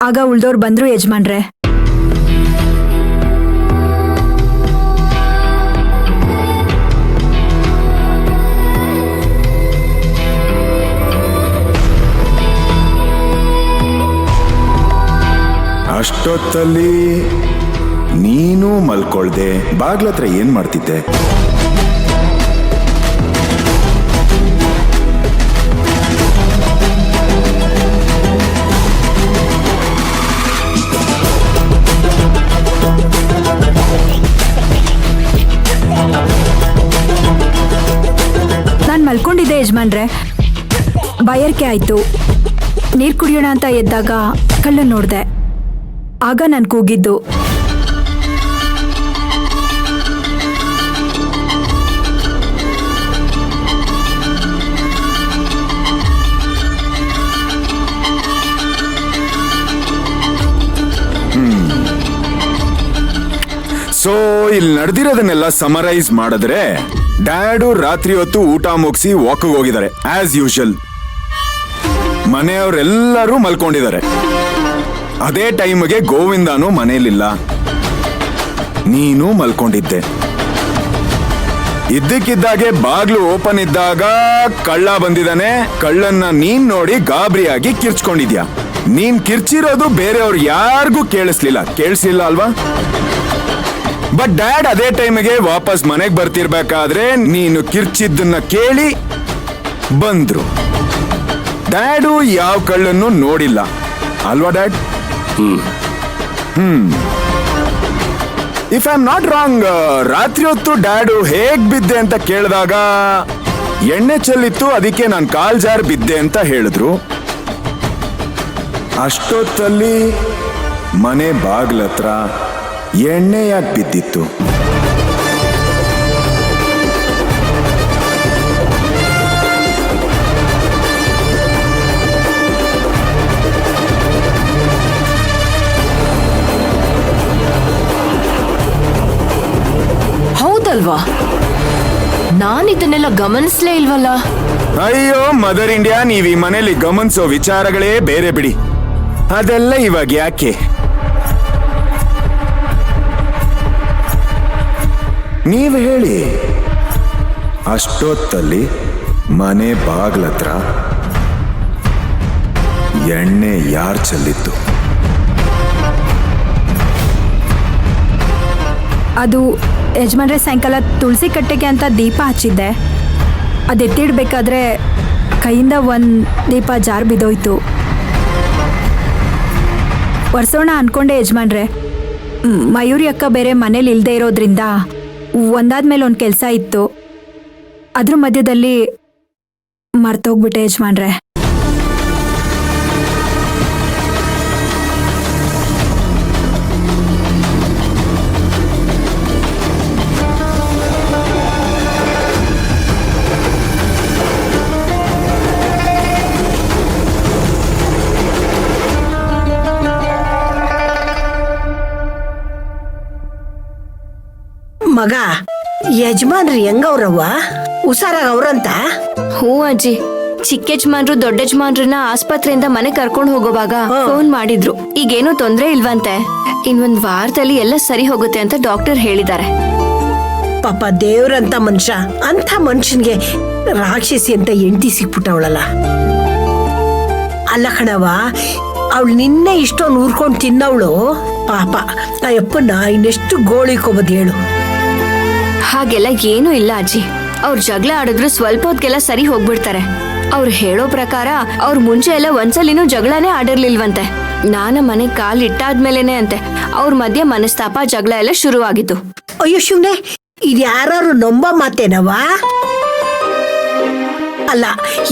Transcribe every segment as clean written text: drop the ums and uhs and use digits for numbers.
ಆಗ ಉಳ್ದೋರ್ ಬಂದ್ರು ಯಜಮಾನ್ರೆ. ಅಷ್ಟೊತ್ತಲ್ಲಿ ನೀನು ಮಲ್ಕೊಳ್ದೆ ಬಾಗ್ಲತ್ರ ಏನ್ ಮಾಡ್ತಿದ್ದೆ? ನಾನ್ ಮಲ್ಕೊಂಡಿದ್ದೆ ಯಜಮಾನ್ರೆ. ಬಾಯಾರಿಕೆ ಆಯ್ತು. ನೀರ್ ಕುಡಿಯೋಣ ಅಂತ ಎದ್ದಾಗ ಕಳ್ಳನ್ ನೋಡ್ದೆ. ಆಗ ನಾನು ಕೂಗಿದ್ದು. ಸೊ ಇಲ್ಲಿ ನಡೆದಿರೋದನ್ನೆಲ್ಲ ಸಮರೈಸ್ ಮಾಡಿದ್ರೆ, ಡ್ಯಾಡು ರಾತ್ರಿ ಹೊತ್ತು ಊಟ ಮುಗಿಸಿ ವಾಕಿಗೆ ಹೋಗಿದ್ದಾರೆ ಆಸ್ ಯೂಶುವಲ್. ಮನೆಯವರೆಲ್ಲರೂ ಮಲ್ಕೊಂಡಿದ್ದಾರೆ. ಅದೇ ಟೈಮ್ಗೆ ಗೋವಿಂದನು ಮನೇಲಿಲ್ಲ. ನೀನು ಮಲ್ಕೊಂಡಿದ್ದೆ. ಇದ್ದಕ್ಕಿದ್ದಾಗೆ ಬಾಗ್ಲು ಓಪನ್ ಇದ್ದಾಗ ಕಳ್ಳ ಬಂದಿದ್ದಾನೆ. ಕಳ್ಳನ್ನ ನೀನ್ ನೋಡಿ ಗಾಬರಿಯಾಗಿ ಕಿರ್ಚ್ಕೊಂಡಿದ್ಯಾ. ನೀನ್ ಕಿರ್ಚಿರೋದು ಬೇರೆಯವ್ರು ಯಾರಿಗೂ ಕೇಳಿಸ್ಲಿಲ್ಲ ಅಲ್ವಾ? ಬಟ್ ಡ್ಯಾಡ್ ಅದೇ ಟೈಮ್ಗೆ ವಾಪಸ್ ಮನೆಗೆ ಬರ್ತಿರ್ಬೇಕಾದ್ರೆ ನೀನು ಕಿರ್ಚಿದ್ದನ್ನ ಕೇಳಿ ಬಂದ್ರು. ಡ್ಯಾಡು ಯಾವ ಕಳ್ಳನ್ನು ನೋಡಿಲ್ಲ ಅಲ್ವಾ dad? If I am not wrong, ರಾತ್ರಿ ಹೊತ್ತು ಡ್ಯಾಡು ಹೇಗ್ ಬಿದ್ದೆ ಅಂತ ಕೇಳಿದಾಗ ಎಣ್ಣೆ ಚೆಲ್ಲಿತ್ತು, ಅದಕ್ಕೆ ನಾನು ಕಾಲ್ ಜಾರ್ ಬಿದ್ದೆ ಅಂತ ಹೇಳಿದ್ರು. ಅಷ್ಟೊತ್ತಲ್ಲಿ ಮನೆ ಬಾಗ್ಲತ್ರ ಎಣ್ಣೆ ಯಾಕೆ ಬಿದ್ದಿತ್ತು? ಹೌದಲ್ವಾ? ನಾನಿದನ್ನೆಲ್ಲ ಗಮನಿಸ್ಲೇ ಇಲ್ವಲ್ಲ. ಅಯ್ಯೋ ಮದರ್ ಇಂಡಿಯಾ, ನೀವ್ ಈ ಮನೇಲಿ ಗಮನಿಸೋ ವಿಚಾರಗಳೇ ಬೇರೆ ಬಿಡಿ. ಅದೆಲ್ಲ ಇವಾಗ ಯಾಕೆ? ನೀವು ಹೇಳಿ, ಅಷ್ಟೊತ್ತಲ್ಲಿ ಮನೆ ಬಾಗ್ಲತ್ರ ಎಣ್ಣೆ ಯಾರು ಚೆಲ್ಲಿತ್ತು? ಅದು ಯಜಮಾನ್ರೆ ಸಾಯಂಕಾಲ ತುಳಸಿ ಕಟ್ಟೆಗೆ ಅಂತ ದೀಪ ಹಚ್ಚಿದ್ದೆ. ಅದೆತ್ತಿಡ್ಬೇಕಾದ್ರೆ ಕೈಯಿಂದ ಒಂದು ದೀಪ ಜಾರ್ ಬಿದ್ದೋಯ್ತು. ಒರೆಸೋಣ ಅನ್ಕೊಂಡೆ ಯಜಮಾನ್ರೆ. ಮಯೂರಿ ಅಕ್ಕ ಬೇರೆ ಮನೇಲಿ ಇಲ್ಲದೆ ಇರೋದ್ರಿಂದ ಒಂದಾದ್ಮೇಲೆ ಒಂದು ಕೆಲಸ ಇತ್ತು. ಅದ್ರ ಮಧ್ಯದಲ್ಲಿ ಮರ್ತೋಗ್ಬಿಟ್ಟೆ ಯಜಮಾನ್ರೆ. ಮಗ, ಯಜಮಾನ್ರಿ ಹೆಂಗವ್ರವ್ವ? ಹುಷಾರಾಗ ಅವ್ರಂತ? ಹ್ಞೂ ಅಜ್ಜಿ. ಚಿಕ್ಕ ಯಜಮಾನ್ರು ದೊಡ್ಡ ಯಜಮಾನ್ರನ್ನ ಆಸ್ಪತ್ರೆಯಿಂದ ಮನೆ ಕರ್ಕೊಂಡು ಹೋಗೋವಾಗ ಫೋನ್ ಮಾಡಿದ್ರು. ಈಗೇನು ತೊಂದ್ರೆ ಇಲ್ವಂತೆ, ಇನ್ನೊಂದ್ ವಾರದಲ್ಲಿ ಎಲ್ಲ ಸರಿ ಹೋಗುತ್ತೆ ಅಂತ ಡಾಕ್ಟರ್ ಹೇಳಿದ್ದಾರೆ. ಪಾಪ ದೇವ್ರಂತ ಮನುಷ್ಯ, ಅಂತ ಮನುಷ್ಯನ್ಗೆ ರಾಕ್ಷಸಿ ಅಂತ ಎಂಟಿ ಸಿಕ್ಬಿಟ್ಟವಳಲ್ಲ. ಅಲ್ಲ ಕಣವ, ಅವಳು ನಿನ್ನೆ ಇಷ್ಟೊಂದು ಊರ್ಕೊಂಡು ತಿನ್ನವಳು. ಪಾಪ ಆ ಯಪ್ಪನ್ನ ಇನ್ನೆಷ್ಟು ಗೋಳಿಕೋಬೋದು ಹೇಳು. ಹಾಗೆಲ್ಲ ಏನೂ ಇಲ್ಲ ಅಜ್ಜಿ. ಅವ್ರು ಜಗಳ ಆಡಿದ್ರು ಸ್ವಲ್ಪ ಹೊತ್ತಿಗೆಲ್ಲ ಸರಿ ಹೋಗ್ಬಿಡ್ತಾರೆ. ಅವ್ರು ಹೇಳೋ ಪ್ರಕಾರ ಅವ್ರು ಮುಂಚೆ ಎಲ್ಲ ಒಂದ್ಸಲಿನೂ ಜಗಳನೇ ಆಡಿರ್ಲಿಲ್ವಂತೆ. ನಾನ ಮನೆ ಕಾಲ್ ಇಟ್ಟಾದ್ಮೇಲೆನೆ ಅಂತೆ ಅವ್ರ ಮಧ್ಯೆ ಮನಸ್ತಾಪ ಜಗಳ ಎಲ್ಲ ಶುರುವಾಗಿತ್ತು. ಅಯ್ಯೋ ಶಿವ್ನೆ, ಇದ್ಯಾರು ನಂಬ ಮಾತೇನವ? ಅಲ್ಲ,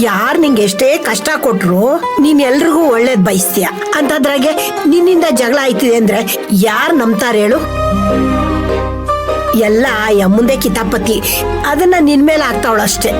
ಯಾರು ನಿಂಗೆ ಎಷ್ಟೇ ಕಷ್ಟ ಕೊಟ್ರು ನೀನ್ ಎಲ್ರಿಗೂ ಒಳ್ಳೇದ್ ಬಯಸ್ತೀಯ. ಅಂತದ್ರಾಗೆ ನಿನ್ನಿಂದ ಜಗಳ ಆಯ್ತಿದೆ ಅಂದ್ರೆ ಯಾರು ನಂಬ್ತಾರೆ ಹೇಳು? ಎಲ್ಲ ಯಮ್ಮುಂದೆ ಕಿತಾಪತಿ, ಅದನ್ನ ನಿನ್ ಮೇಲೆ ಆಗ್ತಾವಳಷ್ಟೇ.